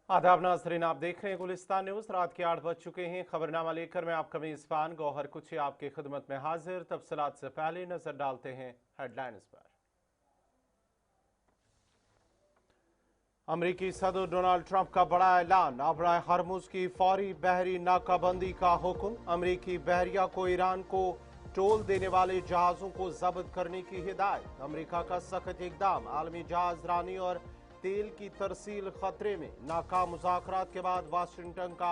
आदाब नाज़रीन, आप देख रहे हैं गुलिस्तान न्यूज़। रात के 8 बज चुके हैं। खबरनामा लेकर मैं आपका मेज़बान गौहर कुची आपकी खिदमत में हाजिर। तफसीलात से पहले नजर डालते हैं हेडलाइंस पर। अमरीकी सदर डोनाल्ड ट्रंप का बड़ा ऐलान, आबराए हरमुज की फौरी बहरी नाकाबंदी का हुक्म। अमरीकी बहरिया को ईरान को टोल देने वाले जहाजों को जब्त करने की हिदायत। अमरीका का सख्त इकदाम, आलमी जहाज रानी और तेल की तरसील खतरे में। नाकाम मुज़ाकरात के बाद वाशिंगटन का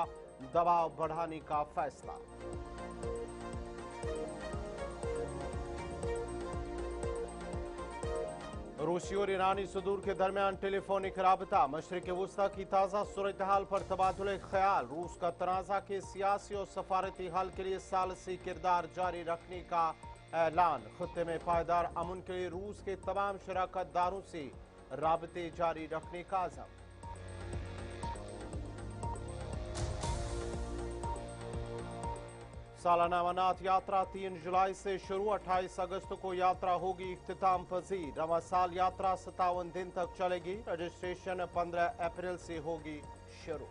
दबाव बढ़ाने का फैसला। रूसी और ईरानी सदूर के दरमियान टेलीफोनिक राबता। मशरिक वस्ता की ताज़ा सूरत हाल पर तबादुल ख्याल। रूस का तनाज़ा के सियासी और सफारती हल के लिए सालसी किरदार जारी रखने का ऐलान। खत्ते में पायदार अमन के लिए रूस के तमाम शराकत दारों से राबते जारी रखने का आज़म। सालाना अमरनाथ यात्रा 3 जुलाई से शुरू, 28 अगस्त को यात्रा होगी इख्तिताम पजीर। रवा साल यात्रा 57 दिन तक चलेगी। रजिस्ट्रेशन 15 अप्रैल से होगी शुरू।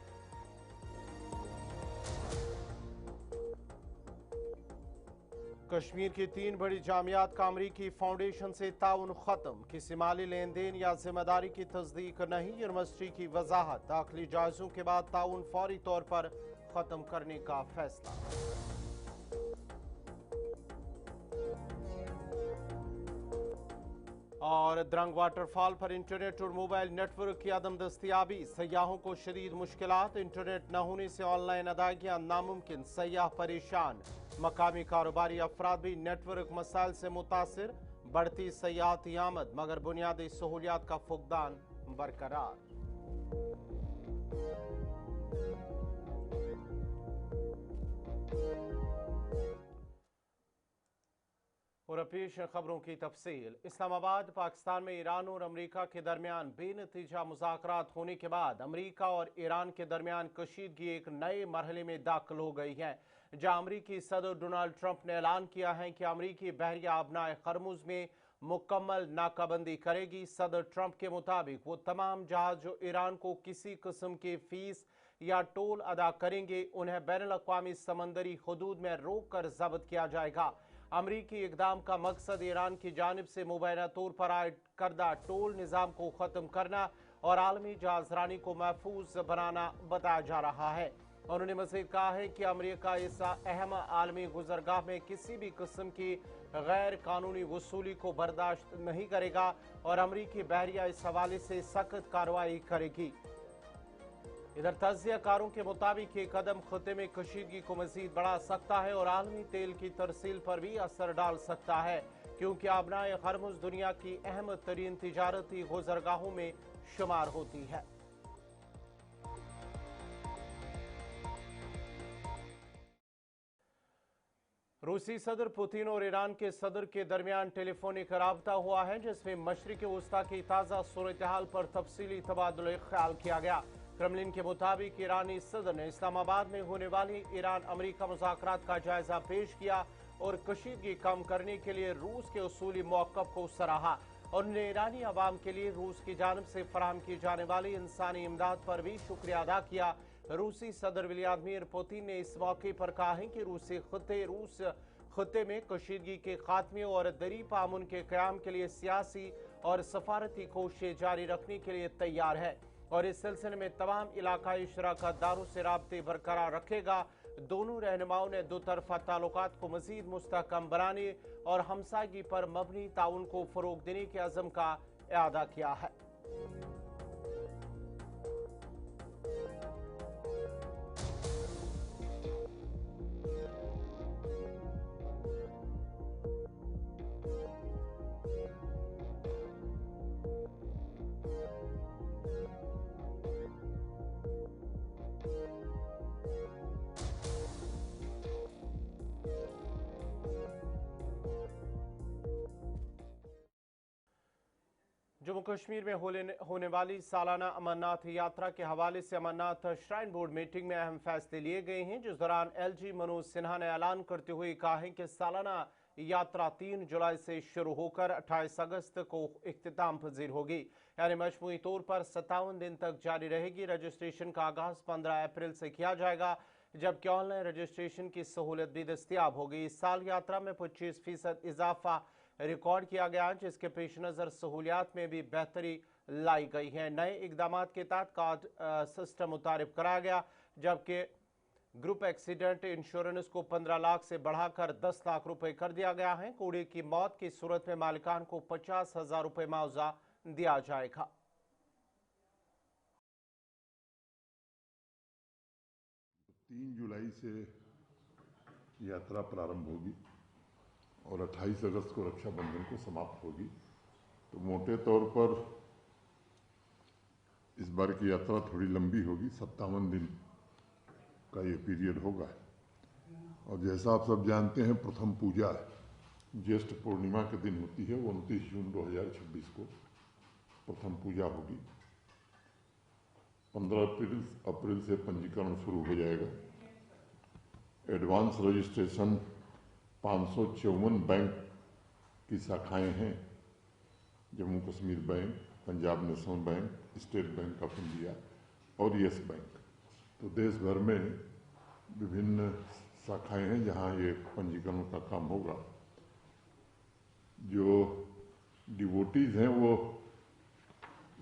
कश्मीर की 3 बड़ी जामियात का अमरीकी फाउंडेशन से ताउन खत्म। किसी माली लेन देन या जिम्मेदारी की तस्दीक नहीं। यूनिवर्सिटी की वजाहत, दाखिली जायजों के बाद ताउन फौरी तौर पर खत्म करने का फैसला। और द्रंग वाटरफॉल पर इंटरनेट और मोबाइल नेटवर्क की अदम दस्तियाबी, सयाहों को शदीद मुश्किलात। इंटरनेट न होने से ऑनलाइन अदायगियां नामुमकिन, सयाह परेशान। मकामी कारोबारी अफराद भी नेटवर्क मसाइल से मुतासिर। बढ़ती सयाहती आमद मगर बुनियादी सहूलियात का फुकदान बरकरार। और पेश खबरों की तफसील। इस्लामाबाद, पाकिस्तान में ईरान और अमरीका के दरमियान बेनतीजा मुज़ाकरात होने के बाद अमरीका और ईरान के दरमियान कशीदगी एक नए मरहले में दाखिल हो गई है, जहां अमरीकी सदर डोनाल्ड ट्रंप ने ऐलान किया है कि अमरीकी बहरिया आबनाए खरमुज में मुकम्मल नाकाबंदी करेगी। सदर ट्रंप के मुताबिक वो तमाम जहाज जो ईरान को किसी किस्म की फीस या टोल अदा करेंगे, उन्हें बैनुल अक़वामी समंदरी हदूद में रोक कर जब्त किया जाएगा। अमरीकी इकदाम का मकसद ईरान की जानिब से मुबैना तौर पर आयद करदा टोल निज़ाम को ख़त्म करना और आलमी जहाजरानी को महफूज बनाना बताया जा रहा है। उन्होंने मज़ीद कहा है कि अमरीका इस अहम आलमी गुजरगाह में किसी भी किस्म की गैर कानूनी वसूली को बर्दाश्त नहीं करेगा और अमरीकी बहरिया इस हवाले से सख्त कार्रवाई करेगी। इधर तजियाकारों के मुताबिक ये कदम खत्े में कशीदगी को मजीद बढ़ा सकता है और आलमी तेल की तरसील पर भी असर डाल सकता है, क्योंकि आबनाए हरमुज दुनिया की अहम तरीन तिजारती गुजरगाहों में शुमार होती है। रूसी सदर पुतिन और ईरान के सदर के दरमियान टेलीफोनिक राबता हुआ है, जिसमें मशरिक वस्ता की ताज़ा सूरत हाल पर तफसीली तबादुल ख्याल किया गया। क्रेमलिन के मुताबिक ईरानी सदर ने इस्लामाबाद में होने वाली ईरान अमरीका मुज़ाकरात का जायजा पेश किया और कशीदगी कम करने के लिए रूस के उसूली मौक़िफ़ को सराहा। उन्होंने ईरानी अवाम के लिए रूस की जानिब से फराहम की जाने वाली इंसानी इमदाद पर भी शुक्रिया अदा किया। रूसी सदर व्लादिमीर पुतिन ने इस मौके पर कहा है कि रूस खत्े में कशीदगी के खात्मे और दरीप अमन के क़याम के लिए सियासी और सफारती कोशिशें जारी रखने के लिए तैयार है और इस सिलसिले में तमाम इलाकाई शराकतदारों से राब्ते बरकरार रखेगा। दोनों रहनुमाओं ने दो तरफा ताल्लुकात को मजीद मुस्तहकम बनाने और हमसायगी पर मबनी ताउन को फ़रोग देने के अज़म का इआदा किया है। जम्मू कश्मीर में होने वाली सालाना अमरनाथ यात्रा के हवाले से अमरनाथ श्राइन बोर्ड मीटिंग में अहम फैसले लिए गए हैं, जिस दौरान LG मनोज सिन्हा ने ऐलान करते हुए कहा है कि सालाना यात्रा 3 जुलाई से शुरू होकर 28 अगस्त को इख्तिताम पजीर होगी, यानी मजमूई तौर पर 57 दिन तक जारी रहेगी। रजिस्ट्रेशन का आगाज 15 अप्रैल से किया जाएगा, जबकि ऑनलाइन रजिस्ट्रेशन की सहूलत भी दस्तियाब होगी। इस साल यात्रा में 25% इजाफा रिकॉर्ड किया गया, जिसके पेश नज़र सहूलियात में भी बेहतरी लाई गई है। नए इकदाम के तहत कार्ड सिस्टम मुतारिफ कराया गया, जबकि ग्रुप एक्सीडेंट इंश्योरेंस को 15 लाख से बढ़ाकर 10 लाख रुपए कर दिया गया है। कूड़े की मौत की सूरत में मालिकान को 50,000 रुपए मुआवजा दिया जाएगा। 3 जुलाई से यात्रा प्रारंभ होगी और 28 अगस्त को रक्षाबंधन को समाप्त होगी। तो मोटे तौर पर इस बार की यात्रा थोड़ी लंबी होगी, 57 दिन का ये पीरियड होगा। और जैसा आप सब जानते हैं, प्रथम पूजा ज्येष्ठ पूर्णिमा के दिन होती है, वो 29 जून 2026 को प्रथम पूजा होगी। 15 अप्रैल से पंजीकरण शुरू हो जाएगा। एडवांस रजिस्ट्रेशन 554 बैंक की शाखाएं हैं, Jammu Kashmir bank, Punjab national bank, state bank of India और येस बैंक। तो देश भर में विभिन्न शाखाएं हैं जहां ये पंजीकरण का काम होगा। जो डिवोटीज हैं वो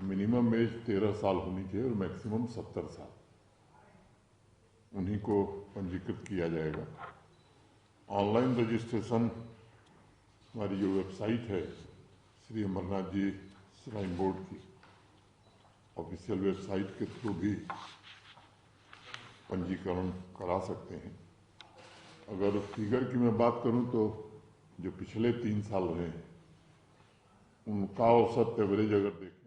मिनिमम एज 13 साल होनी चाहिए और मैक्सिमम 70 साल, उन्हीं को पंजीकृत किया जाएगा। ऑनलाइन रजिस्ट्रेशन हमारी जो वेबसाइट है श्री अमरनाथ जी श्राइन बोर्ड की ऑफिशियल वेबसाइट के थ्रू भी पंजीकरण करा सकते हैं। अगर फिगर की मैं बात करूं तो जो पिछले 3 साल रहे हैं उनका औसत एवरेज अगर देखें।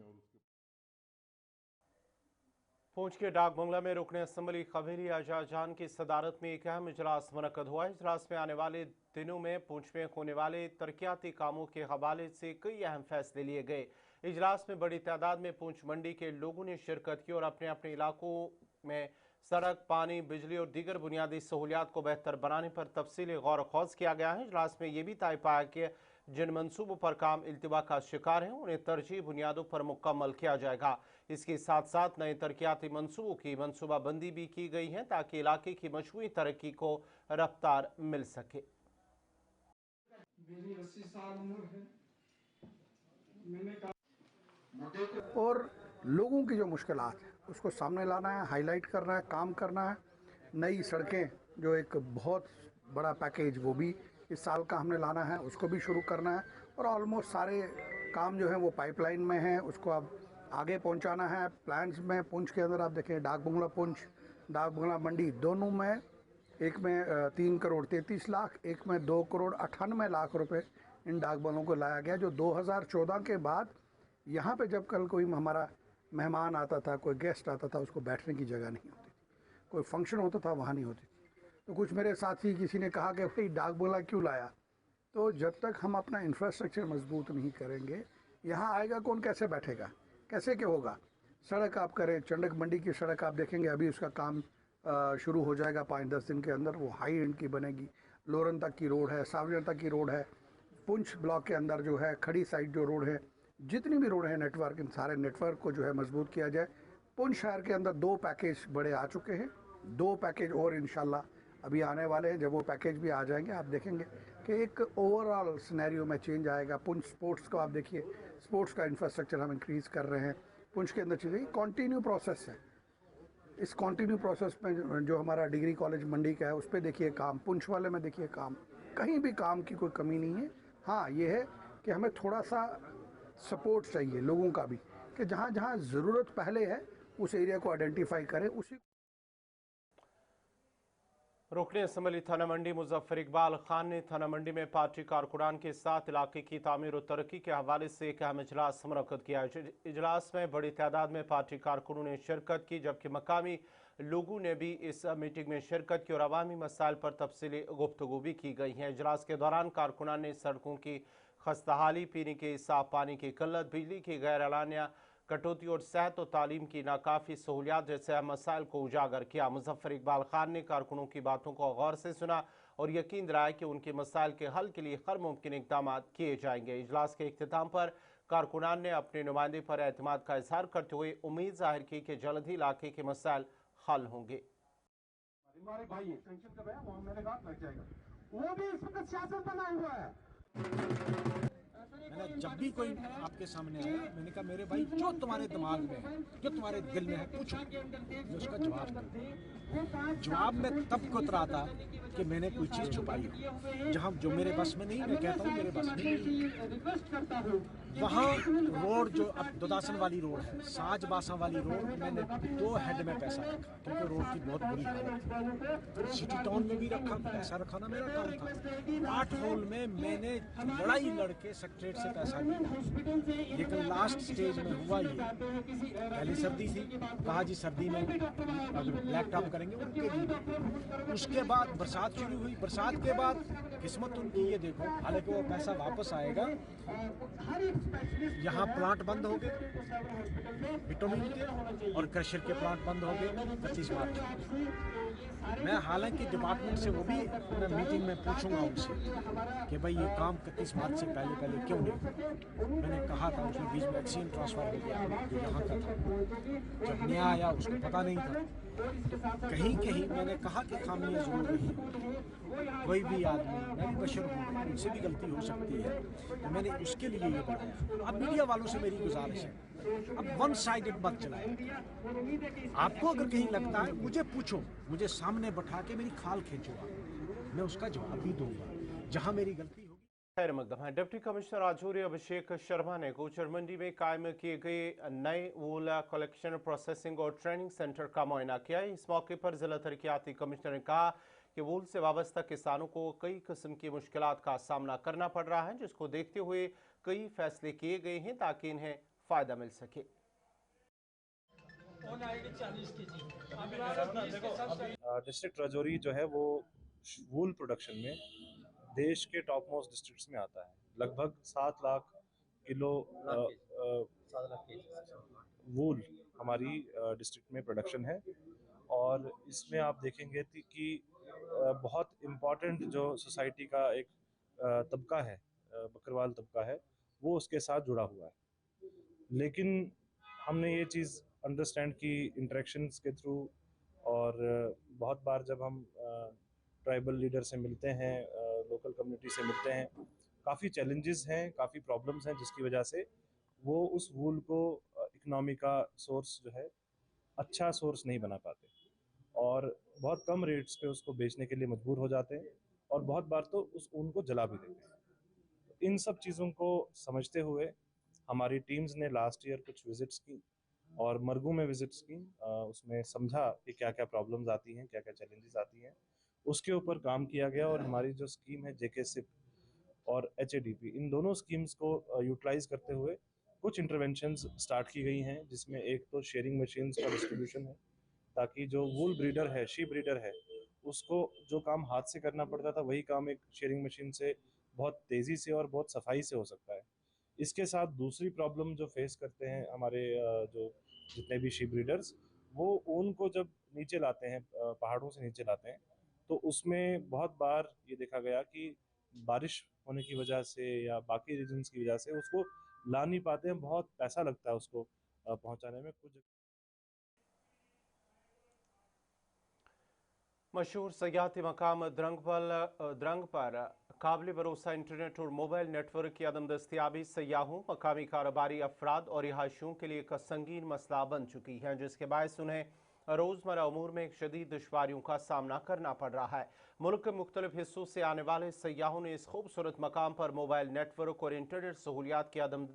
पूंछ के डाक बंगला में रुकन असम्बली खबीरी आजाद जान की सदारत में एक अहम इजलास मुनक्कद हुआ। इजलास में आने वाले दिनों में पूंछ में होने वाले तरक्याती कामों के हवाले से कई अहम फैसले लिए गए। इजलास में बड़ी तादाद में पूंछ मंडी के लोगों ने शिरकत की और अपने अपने इलाकों में सड़क, पानी, बिजली और दीगर बुनियादी सहूलियात को बेहतर बनाने पर तफसीली गौर खौज किया गया है। इजलास में यह भी तय पाया कि जिन मनसूबों पर काम इल्तिवा का शिकार हैं उन्हें तरजीह बुनियादों पर मुकम्मल किया जाएगा। इसके साथ साथ नए तरक्याती मनसूबों की मनसूबाबंदी भी की गई है ताकि इलाके की मजमूई तरक्की को रफ्तार मिल सके। मेरी 80 साल उम्र है। मैंने और लोगों की जो मुश्किलात है उसको सामने लाना है, हाईलाइट करना है, काम करना है। नई सड़कें जो एक बहुत बड़ा पैकेज वो भी इस साल का हमने लाना है, उसको भी शुरू करना है। और ऑलमोस्ट सारे काम जो है वो पाइपलाइन में है, उसको अब आगे पहुंचाना है। प्लान्स में पुंछ के अंदर आप देखें, डाक बंगला पुंछ, डाक बंगला मंडी दोनों में, एक में 3 करोड़ 33 लाख, एक में 2 करोड़ 98 लाख रुपए इन डाक बंगलों को लाया गया, जो 2014 के बाद यहाँ पे जब कल कोई हमारा मेहमान आता था, कोई गेस्ट आता था, उसको बैठने की जगह नहीं होती थी, कोई फंक्शन होता था वहाँ नहीं होती। तो कुछ मेरे साथी किसी ने कहा कि भाई डाक बंगला क्यों लाया? तो जब तक हम अपना इंफ्रास्ट्रक्चर मजबूत नहीं करेंगे, यहाँ आएगा कौन, कैसे बैठेगा, कैसे क्या होगा? सड़क आप करें, चंडक मंडी की सड़क आप देखेंगे अभी उसका काम शुरू हो जाएगा 5-10 दिन के अंदर, वो हाई एंड की बनेगी। लोरन तक की रोड है, सावजन तक की रोड है, पुंछ ब्लॉक के अंदर जो है खड़ी साइड जो रोड है, जितनी भी रोड है नेटवर्क, इन सारे नेटवर्क को जो है मजबूत किया जाए। पुंछ शहर के अंदर 2 पैकेज बड़े आ चुके हैं, 2 पैकेज और इंशाल्लाह अभी आने वाले हैं। जब वो पैकेज भी आ जाएंगे आप देखेंगे कि एक ओवरऑल सिनेरियो में चेंज आएगा। पुंछ स्पोर्ट्स को आप देखिए, स्पोर्ट्स का इंफ्रास्ट्रक्चर हम इंक्रीज़ कर रहे हैं। पुंछ के अंदर चीज़ें कॉन्टीन्यू प्रोसेस है। इस कॉन्टीन्यू प्रोसेस में जो हमारा डिग्री कॉलेज मंडी का है उस पर देखिए काम, पुंछ वाले में देखिए काम, कहीं भी काम की कोई कमी नहीं है। हाँ, ये है कि हमें थोड़ा सा सपोर्ट चाहिए लोगों का भी, कि जहाँ जहाँ ज़रूरत पहले है उस एरिया को आइडेंटिफाई करें। उसी रुकने असम्बली थाना मंडी मुजफ्फर इकबाल खान ने थाना मंडी में पार्टी कारकुनान के साथ इलाके की तामीर और तरक्की के हवाले से एक अहम इजलास मुनक्कद किया। इजलास में बड़ी तादाद में पार्टी कारकुनों ने शिरकत की, जबकि मकामी लोगों ने भी इस मीटिंग में शिरकत की और अवामी मसाइल पर तफसीली गुफ्तगू भी की गई है। इजलास के दौरान कारकुनान ने सड़कों की खस्ताहाली, पीने के साफ पानी की किल्लत, बिजली की गैर एलानिया कटौती और सेहत और तालीम की नाकाफी सहूलियात जैसे मसाइल को उजागर किया। मुजफ्फर इकबाल खान ने कारकुनों की बातों को गौर से सुना और यकीन दिलाया कि उनके मसाइल के हल के लिए हर मुमकिन इकदाम किए जाएंगे। इजलास के इख्तिताम पर कारकुनान ने अपने नुमाइंदे पर एतमाद का इजहार करते हुए उम्मीद जाहिर की कि जल्द ही इलाके के मसाइल हल होंगे। हमारे भाई हैं, सेंक्शन कर रहे हैं, वो मेरे साथ लग जाएगा। वो भी इस वक्त सियासत बना हुआ है। मैंने जब भी कोई आपके सामने आया, मैंने कहा मेरे भाई जो तुम्हारे दिमाग में है, जो तुम्हारे दिल में है, पूछो, मैं उसका जवाब दूंगा। जवाब में तब कोतराता कि मैंने कोई चीज़ छुपाई हो। जहाँ जो मेरे बस में नहीं, मैं कहता हूँ मेरे बस में नहीं। वहाँ रोड जो अब दुदासन वाली रोड है, साज बासा वाली रोड, मैंने 2 हेड में पैसा रखा क्योंकि रोड की बहुत बुरी हालत थी। सिटी टाउन में भी रखा, पैसा रखाना मेरा काम था। 8 होल में मैंने लड़ाई लड़के सेक्रेटरीट से पैसा लिया, लेकिन लास्ट स्टेज में हुआ ये, पहली सर्दी थी, कहा जी सर्दी में अगर ब्लैक टॉप करेंगे वो रुकेगी। उसके बाद बरसात शुरू हुई, बरसात के बाद किस्मत उनकी ये देखो, हालांकि वो पैसा वापस आएगा। यहाँ प्लांट बंद हो गए बिटोमिन के और क्रशर के प्लांट बंद हो गए 25 मार्च। मैं हालांकि डिपार्टमेंट से वो भी मैं मीटिंग में पूछूंगा उनसे कि भाई ये काम 31 मार्च से पहले क्यों नहीं। मैंने कहा था उसमें बीच में एक्सीडेंट ट्रांसफर हो गया जो यहाँ का था, जब नया आया उसको पता नहीं था। कहीं कहीं मैंने कहा कि खामियां जरूर रही, कोई भी आदमी, मैं भी बशर हूँ, उनसे भी गलती हो सकती है, तो मैंने उसके लिए ये बताया। अब मीडिया वालों से मेरी गुजारिश है, अब वन साइडेड मत चलाएं। आपको अगर कहीं लगता है मुझे पूछो, मुझे सामने बैठा के मेरी खाल खींचो, मैं उसका जवाब भी दूंगा जहां मेरी गलती होगी। खैर मकदम है। डिप्टी कमिश्नर राजौरी अभिषेक शर्मा ने गोचर मंडी में कायम किए गए नए वूल कलेक्शन प्रोसेसिंग और ट्रेनिंग सेंटर का मुआयना किया। इस मौके पर जिला तरक्याती कमिश्नर ने कहा कि वूल से वाबस्ता किसानों को कई किस्म की मुश्किलात का सामना करना पड़ रहा है, जिसको देखते हुए कई फैसले किए गए हैं ताकि इन्हें फ़ायदा मिल सके। डिस्ट्रिक्ट राजौरी जो है वो वूल प्रोडक्शन में देश के टॉप मोस्ट डिस्ट्रिक्ट्स में आता है। लगभग 7 लाख किलो वूल हमारी डिस्ट्रिक्ट में प्रोडक्शन है, और इसमें आप देखेंगे कि बहुत इम्पॉर्टेंट जो सोसाइटी का एक तबका है, बकरवाल तबका है, वो उसके साथ जुड़ा हुआ है। लेकिन हमने ये चीज़ अंडरस्टैंड की इंटरेक्शंस के थ्रू, और बहुत बार जब हम ट्राइबल लीडर से मिलते हैं, लोकल कम्युनिटी से मिलते हैं, काफ़ी चैलेंजेस हैं, काफ़ी प्रॉब्लम्स हैं, जिसकी वजह से वो उस वूल को इकनॉमी का सोर्स जो है अच्छा सोर्स नहीं बना पाते, और बहुत कम रेट्स पे उसको बेचने के लिए मजबूर हो जाते हैं, और बहुत बार तो उस ऊन को जला भी देते हैं। इन सब चीज़ों को समझते हुए हमारी टीम्स ने लास्ट ईयर कुछ विजिट्स की और मरगू में विजिट्स की, उसमें समझा कि क्या क्या प्रॉब्लम्स आती हैं, क्या क्या चैलेंजेस आती हैं, उसके ऊपर काम किया गया। और हमारी जो स्कीम है JK-SIP और HADP, इन दोनों स्कीम्स को यूटिलाइज करते हुए कुछ इंटरवेंशंस स्टार्ट की गई हैं, जिसमें एक तो शेयरिंग मशीन्स का डिस्ट्रीब्यूशन है, ताकि जो वूल ब्रीडर है, शीप ब्रीडर है, उसको जो काम हाथ से करना पड़ता था वही काम एक शेयरिंग मशीन से बहुत तेज़ी से और बहुत सफाई से हो सकता है। इसके साथ दूसरी प्रॉब्लम जो फेस करते हैं हमारे जो जितने भी शीप ब्रीडर्स, वो ऊन को जब नीचे लाते हैं, पहाड़ों से नीचे लाते हैं, तो उसमें बहुत बार ये देखा गया कि बारिश होने की वजह से या बाकी रीजंस की वजह से उसको ला नहीं पाते हैं, बहुत पैसा लगता है उसको पहुंचाने में। कुछ मशहूर सयाहती मकाम द्रंग पर काबिल भरोसा इंटरनेट और मोबाइल नेटवर्क की अदम दस्तियाबी सयाहों, मकामी कारोबारी अफराद और रिहायशियों के लिए एक संगीन मसला बन चुकी है, जिसके बायस उन्हें रोज़मर्रा उमूर में शदीद दुश्वारियों का सामना करना पड़ रहा है। मुल्क के मुख्तलिफ हिस्सों से आने वाले सयाहों ने इस खूबसूरत मकाम पर मोबाइल नेटवर्क और इंटरनेट सहूलियात की अदम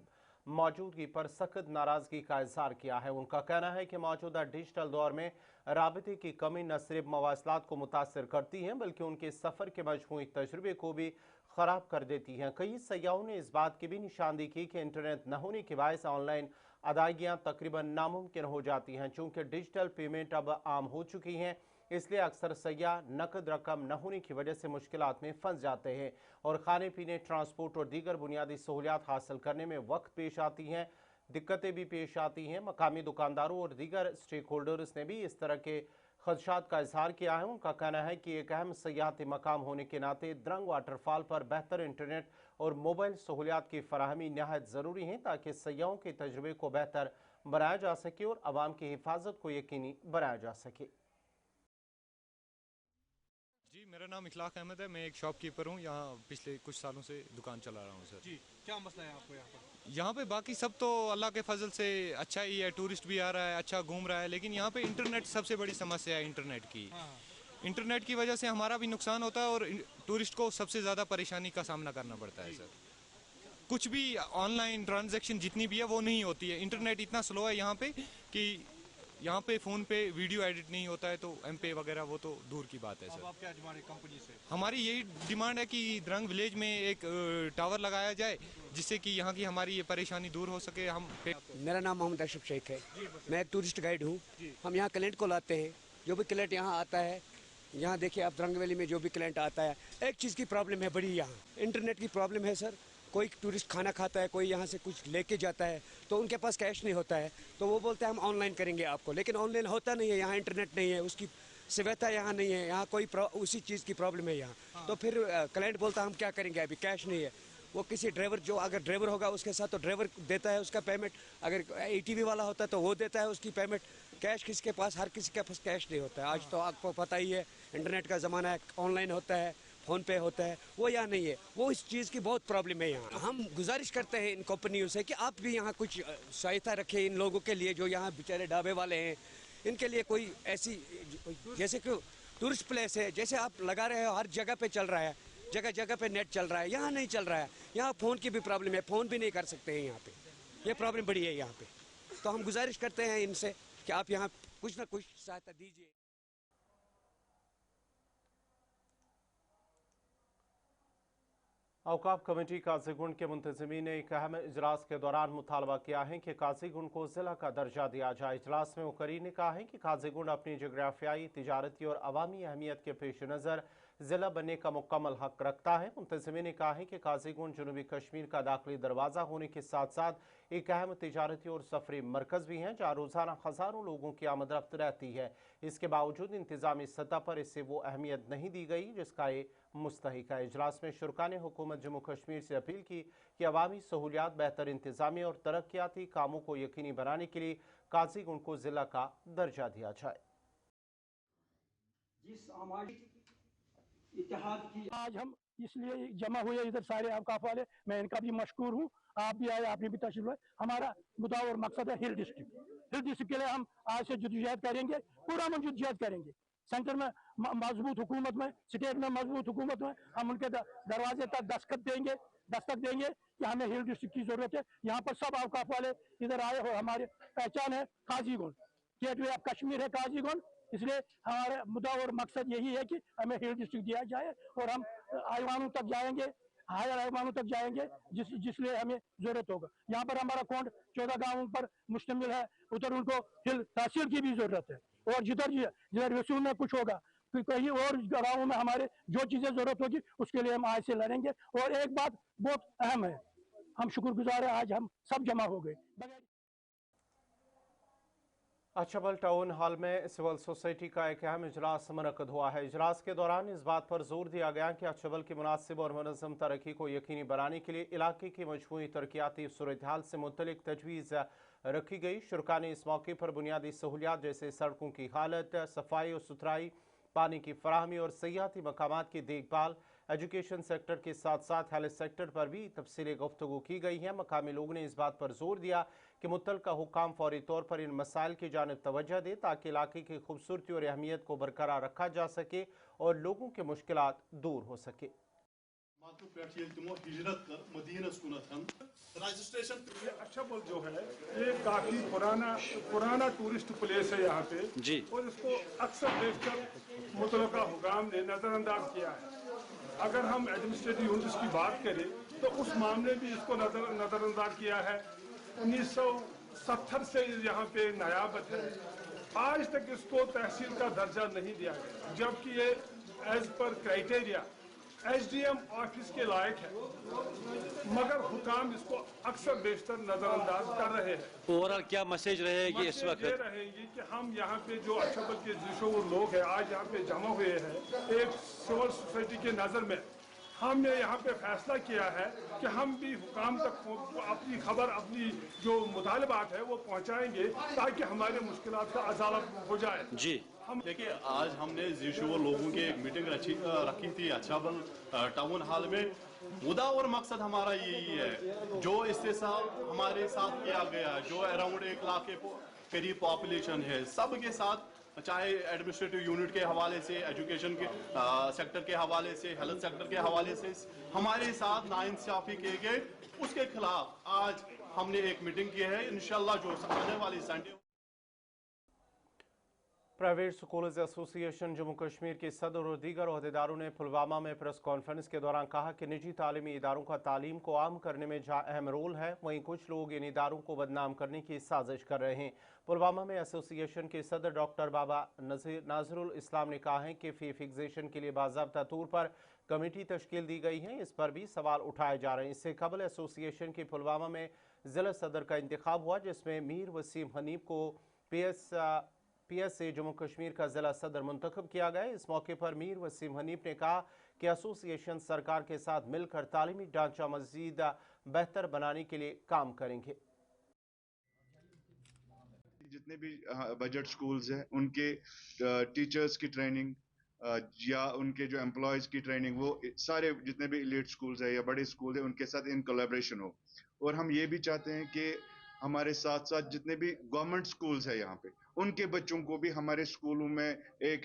मौजूदगी पर सख्त नाराज़गी का इजहार किया है। उनका कहना है कि मौजूदा डिजिटल दौर में राबते की कमी न सिर्फ मवासलात को मुतासर करती है, बल्कि उनके सफ़र के मजमूई तजुर्बे को भी ख़राब कर देती हैं। कई सयाहों ने इस बात की भी निशानदेही की कि इंटरनेट न होने के बायस ऑनलाइन अदायगियाँ तकरीबन नामुमकिन हो जाती हैं। चूँकि डिजिटल पेमेंट अब आम हो चुकी हैं, इसलिए अक्सर सयाह नकद रकम न होने की वजह से मुश्किलात में फंस जाते हैं और खाने पीने, ट्रांसपोर्ट और दीगर बुनियादी सहूलियात हासिल करने में वक्त पेश आती हैं, दिक्कतें भी पेश आती हैं। मकामी दुकानदारों और दीगर स्टेक होल्डर्स ने भी इस तरह के खदशात का इजहार किया है। उनका कहना है कि एक अहम सयाहती मकाम होने के नाते द्रंग वाटरफॉल पर बेहतर इंटरनेट और मोबाइल सहूलियात की फराहमी नहायत ज़रूरी है ताकि सयाहों के तजुर्बे को बेहतर बनाया जा सके और आवाम की हिफाजत को यकीनी बनाया जा सके। जी, मेरा नाम इखलाक अहमद है। मैं एक शॉपकीपर हूँ। यहाँ पिछले कुछ सालों से दुकान चला रहा हूँ सर। जी, क्या मसला है आपको यहाँ पर? यहाँ पे बाकी सब तो अल्लाह के फजल से अच्छा ही है, टूरिस्ट भी आ रहा है, अच्छा घूम रहा है, लेकिन यहाँ पे इंटरनेट सबसे बड़ी समस्या है इंटरनेट की। इंटरनेट की वजह से हमारा भी नुकसान होता है और टूरिस्ट को सबसे ज़्यादा परेशानी का सामना करना पड़ता है सर। कुछ भी ऑनलाइन ट्रांजैक्शन जितनी भी है वो नहीं होती है। इंटरनेट इतना स्लो है यहाँ पे कि यहाँ पे फ़ोन पे वीडियो एडिट नहीं होता है, तो MP वगैरह वो तो दूर की बात है सर। अब आप क्या डिमांड है कंपनी से? हमारी यही डिमांड है कि द्रंग विलेज में एक टावर लगाया जाए जिससे कि यहाँ की हमारी ये परेशानी दूर हो सके। मेरा नाम मोहम्मद अशरफ शेख है। मैं एक टूरिस्ट गाइड हूँ। हम यहाँ क्लाइंट को लाते हैं। जो भी क्लाइंट यहाँ आता है, यहाँ देखिए आप द्रंग वैली में जो भी क्लाइंट आता है, एक चीज़ की प्रॉब्लम है बड़ी, यहाँ इंटरनेट की प्रॉब्लम है सर। कोई टूरिस्ट खाना खाता है, कोई यहाँ से कुछ लेके जाता है तो उनके पास कैश नहीं होता है, तो वो बोलते हैं हम ऑनलाइन करेंगे आपको, लेकिन ऑनलाइन होता नहीं है। यहाँ इंटरनेट नहीं है, उसकी सुविधा यहाँ नहीं है, यहाँ कोई उसी चीज़ की प्रॉब्लम है यहाँ। तो फिर क्लाइंट बोलता है हम क्या करेंगे, अभी कैश नहीं है। वो किसी ड्राइवर, जो अगर ड्राइवर होगा उसके साथ, तो ड्राइवर देता है उसका पेमेंट। अगर ATV वाला होता है तो वो देता है उसकी पेमेंट। कैश किसके पास, हर किसी के पास कैश नहीं होता है। आज तो आपको पता ही है, इंटरनेट का ज़माना है, ऑनलाइन होता है, फ़ोन पे होता है, वो यहाँ नहीं है। वो इस चीज़ की बहुत प्रॉब्लम है यहाँ। हम गुजारिश करते हैं इन कंपनियों से कि आप भी यहाँ कुछ सहायता रखें इन लोगों के लिए जो यहाँ बेचारे ढाबे वाले हैं। इनके लिए कोई ऐसी, जैसे कि टूरिस्ट प्लेस है, जैसे आप लगा रहे हो हर जगह पे चल रहा है, जगह जगह पे नेट चल रहा है, यहाँ नहीं चल रहा है। यहाँ फ़ोन की भी प्रॉब्लम है, फ़ोन भी नहीं कर सकते हैं यहाँ पे, ये प्रॉब्लम बड़ी है यहाँ पे। तो हम गुजारिश करते हैं इनसे कि आप यहाँ कुछ ना कुछ सहायता दीजिए। औकाफ कमेटी काजीगुंड के मुंतज़मीन ने एक अहम इजलास के दौरान मुतालबा किया है कि काजीगुंड को ज़िला का दर्जा दिया जाए। इजलास में मुकर्रीर ने कहा है कि काजीगुंड अपनी जोग्राफियाई, तिजारती और अवामी अहमियत के पेश नज़र ज़िला बनने का मुकम्मल हक रखता है। मुंतज़मीन ने कहा है कि काजीगुंड जनूबी कश्मीर का दाखिली दरवाज़ा होने के साथ साथ एक अहम तिजारती और सफरी मरकज़ भी हैं जहाँ रोज़ाना हज़ारों लोगों की आमदरफ्त रहती है। इसके बावजूद इंतज़ामी सतह पर इससे वो अहमियत नहीं दी गई जिसका ये मुस्तहिक है। इजलास में शुरका ने हुकूमत जम्मू कश्मीर से अपील की कि अवामी सहूलियात, बेहतर इंतज़ामी और तरक्याती कामों को यकीनी बनाने के लिए काजीगुंड को ज़िला का दर्जा दिया जाए। इत्तेहाद की आज हम इसलिए जमा हुए इधर सारे औकाफ वाले, मैं इनका भी मशकूर हूँ। आप भी आए, आपने भी तशरीफ लाए। हमारा मुद्दा और मकसद है हिल डिस्ट्रिक्ट। हिल डिस्ट्रिक्ट के लिए हम आज से जद्दोजहद करेंगे, पूरा मन जद्दोजहद करेंगे। सेंटर में मजबूत हुकूमत में, स्टेट में मजबूत हुकूमत में हम उनके दरवाजे तक दस्तक देंगे कि हमें हिल डिस्ट्रिक्ट की जरूरत है। यहाँ पर सब औकाफ वाले इधर आए हो, हमारे पहचान है काजीगुंड, गेटवे ऑफ कश्मीर है काजीगुंड। इसलिए हमारा मुद्दा और मकसद यही है कि हमें हिल डिस्ट्रिक्ट दिया जाए और हम आईवानों तक जाएंगे, हायर आईवानों तक जाएंगे जिसलिए हमें जरूरत होगा। यहाँ पर हमारा कोंड 14 गाँवों पर मुश्तमिल है, उधर उनको हिल तहसील की भी जरूरत है। और जिधर रसूल में कुछ होगा, कहीं और गाँवों में हमारे जो चीजें जरूरत होगी उसके लिए हम आज से लड़ेंगे। और एक बात बहुत अहम है, हम शुक्रगुजार है, आज हम सब जमा हो गए। अछबल टाउन हॉल में सिविल सोसाइटी का एक अहम इजलास मुनक्कद हुआ है। इजलास के दौरान इस बात पर जोर दिया गया कि अछबल की मुनासिब और मुनज़्ज़म तरक्की को यकीनी बनाने के लिए इलाके की मजमूई तरक्याती सूरत हाल से मुतल्लिक तजवीज़ रखी गई। शुरका ने इस मौके पर बुनियादी सहूलियात जैसे सड़कों की हालत, सफाई और सुथराई, पानी की फराहमी और सयाहती मकामात की देखभाल, एजुकेशन सेक्टर के साथ साथ हेल्थ सेक्टर पर भी तफसीली गुफ्तगू की गई है। मकामी लोगों ने इस बात पर जोर दिया कि मुतल्लिका हुक्काम फौरी तौर पर इन मसाइल की जानिब तवज्जो दे ताकि इलाके की खूबसूरती और अहमियत को बरकरार रखा जा सके और लोगों की मुश्किलात दूर हो सके। अछबल जो है ये काफी पुराना टूरिस्ट प्लेस है यहाँ पे जी, और इसको अक्सर देखकर मुतल्लिका हुकाम ने नजरअंदाज किया है। अगर हम एडमिनिस्ट्रेटिव यूनिट्स की बात करें तो उस मामले में इसको नजरअंदाज किया है। 1970 से यहाँ पे नयाबत है, आज तक इसको तहसील का दर्जा नहीं दिया गया, जबकि ये as per criteria SDM office के लायक है, मगर हुकाम इसको अक्सर बेशतर नजरअंदाज कर रहे हैं। ओवरऑल क्या मैसेज रहेगी इस वक्त? ये रहेगी कि हम यहाँ पे जो अक्षबल के जिशोर लोग हैं आज यहाँ पे जमा हुए हैं, एक सिविल सोसाइटी के नज़र में हमने यहाँ पे फैसला किया है कि हम भी हुकाम तक अपनी खबर, अपनी जो मुतालबात है वो पहुँचाएंगे ताकि हमारे मुश्किलात का अजाला हो जाए। जी हम देखिए, आज हमने जिशोर लोगों की एक मीटिंग रखी थी अक्षबल टाउन हॉल में। मुद्दा और मकसद हमारा यही है, जो इस्तेसाल हमारे साथ किया गया, जो अराउंड 1 लाख के करीब पॉपुलेशन है, सबके साथ, चाहे एडमिनिस्ट्रेटिव यूनिट के हवाले से, एजुकेशन के सेक्टर के हवाले से, हेल्थ सेक्टर के हवाले से हमारे साथ नाइंसाफी किए गए, उसके खिलाफ आज हमने एक मीटिंग की है। इंशाल्लाह जो आने वाली Sunday private schools association Jammu Kashmir के सदर और दीगर अहदेदारों ने पुलवामा में प्रेस कॉन्फ्रेंस के दौरान कहा कि निजी तालीमी इदारों का तालीम को आम करने में जहाँ अहम रोल है, वहीं कुछ लोग इन इदारों को बदनाम करने की साजिश कर रहे हैं। पुलवामा में एसोसिएशन के सदर डॉक्टर बाबा नाजरुल इस्लाम ने कहा है कि फी फिक्सेशन के लिए बाज़ाब्ता तौर पर कमेटी तश्कील दी गई है, इस पर भी सवाल उठाए जा रहे हैं। इससे कबल एसोसिएशन के पुलवामा में ज़िला सदर का इंतखाब हुआ, जिसमें मीर वसीम हनीफ को पीएस से जम्मू कश्मीर का जिला सदर मुंतखब किया गया। इस मौके पर मीर वसीम हनीफ ने कहा कि एसोसिएशन सरकार के साथ मिलकर तालीमी ढांचा मजीद बेहतर बनाने के लिए काम करेंगे। जितने भी बजट स्कूल्स हैं उनके टीचर्स की ट्रेनिंग या उनके जो एम्प्लॉयज की ट्रेनिंग, वो सारे जितने भी एलीट स्कूल्स है या बड़े स्कूल है उनके साथ इन कोलैबोरेशन हो। और हम ये भी चाहते हैं कि हमारे साथ साथ जितने भी गवर्नमेंट स्कूल्स है यहाँ पे, उनके बच्चों को भी हमारे स्कूलों में एक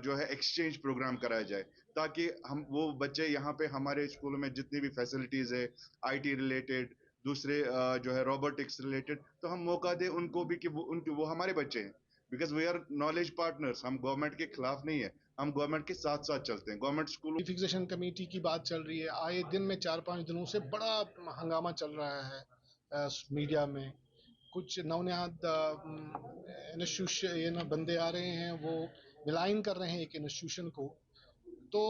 जो है एक्सचेंज प्रोग्राम कराया जाए, ताकि हम वो बच्चे यहाँ पे हमारे स्कूलों में जितनी भी फैसिलिटीज है आईटी रिलेटेड, दूसरे जो है रोबोटिक्स रिलेटेड, तो हम मौका दें उनको भी कि वो हमारे बच्चे हैं। Because we are knowledge partners, हम गवर्नमेंट के खिलाफ नहीं है, हम गवर्नमेंट के साथ साथ चलते हैं। गवर्नमेंट स्कूल फिक्सेशन कमेटी की बात चल रही है, आए दिन में 4-5 दिनों से बड़ा हंगामा चल रहा है मीडिया में। कुछ नवनिहाद इंस्टीट्यूशन बंदे आ रहे हैं, वो मिलाइन कर रहे हैं एक इंस्टीट्यूशन को। तो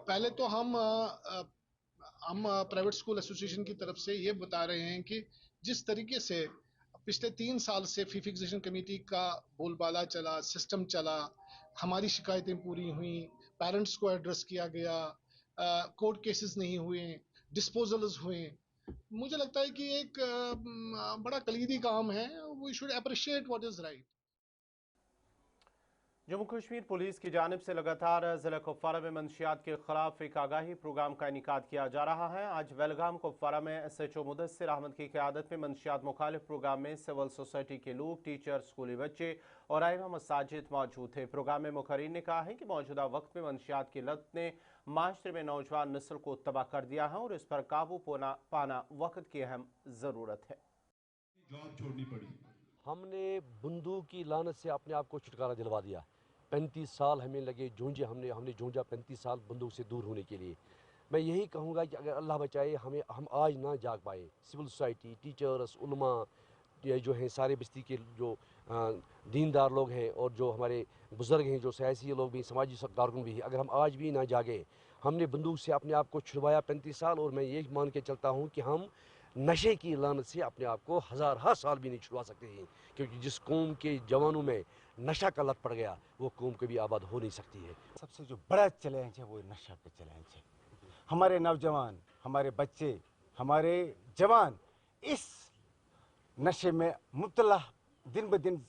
पहले तो हम प्राइवेट स्कूल एसोसिएशन की तरफ से ये बता रहे हैं कि जिस तरीके से पिछले 3 साल से फी फिक्सेशन कमेटी का बोलबाला चला, सिस्टम चला, हमारी शिकायतें पूरी हुई, पेरेंट्स को एड्रेस किया गया, कोर्ट केसेस नहीं हुए, डिस्पोजल्स हुए, मुझे लगता है कि एक बड़ा कलीदी काम है। We should appreciate what is right. Jammu Kashmir police की जानिब से लगातार जिला कुपवारा में मंशियात के खिलाफ एक आगाही प्रोग्राम का इनेकाद किया जा रहा है। आज वेलगाम कुपवारा में SHO मुदस्सिर अहमद की क़यादत में मंशियात मुखालिफ प्रोग्राम में सिविल सोसाइटी के लोग, टीचर, स्कूली बच्चे और आइमा मसाजिद मौजूद थे। प्रोग्राम में मुखर्रीन ने कहा है कि मौजूदा वक्त में मंशियात की लत ने माशरे में नौजवान नस्ल को तबाह कर दिया है और इस पर काबू पाना वक्त की अहम ज़रूरत है। जॉब छोड़नी पड़ी। हमने बंदूक की लानत से अपने आप को छुटकारा दिलवा दिया। 35 साल हमें लगे जूझे, हमने जूझा 35 साल बंदूक से दूर होने के लिए। मैं यही कहूँगा कि अगर अल्लाह बचाए हम आज ना जाग पाए, सिविल सोसाइटी, टीचर्स, उलमा, ये जो हैं सारे बस्ती के जो दीनदार लोग हैं और जो हमारे बुज़ुर्ग हैं, जो सियासी लोग भी, समाजी कारकुन भी हैं, अगर हम आज भी ना जागे, हमने बंदूक से अपने आप को छुड़वाया 35 साल, और मैं ये मान के चलता हूँ कि हम नशे की लानत से अपने आप को हज़ार साल भी नहीं छुड़वा सकते हैं, क्योंकि जिस कौम के जवानों में नशा का लत पड़ गया वो कौम कभी आबाद हो नहीं सकती है। सबसे जो बड़ा चैलेंज है वो नशा का चैलेंज है। हमारे नौजवान, हमारे बच्चे, हमारे जवान इस नशे में मुब्तला दिन ब दिन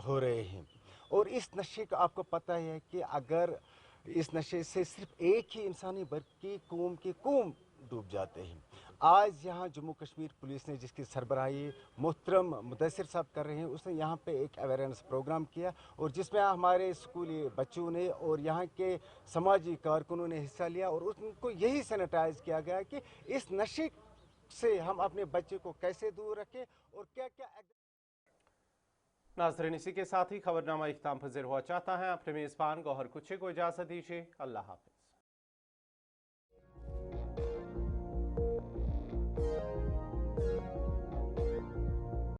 हो रहे हैं, और इस नशे का आपको पता है कि अगर इस नशे से सिर्फ एक ही इंसान नहीं बल्कि कौम के कौम डूब जाते हैं। आज यहाँ जम्मू कश्मीर पुलिस ने, जिसकी सरबराही मोहतरम मुदस्सिर साहब कर रहे हैं, उसने यहाँ पे एक अवेयरनेस प्रोग्राम किया और जिसमें हमारे स्कूली बच्चों ने और यहाँ के समाजी कारकुनों ने हिस्सा लिया, और उनको यही सैनिटाइज किया गया कि इस नशे से हम अपने बच्चे को कैसे दूर रखें और क्या क्या। नाज़रीन, इसी के साथ ही खबरनामा इख्तिताम पज़ीर हुआ चाहता है। अपने मेज़बान गौहर कुछे को इजाज़त दीजिए। अल्लाह हाफ़िज़।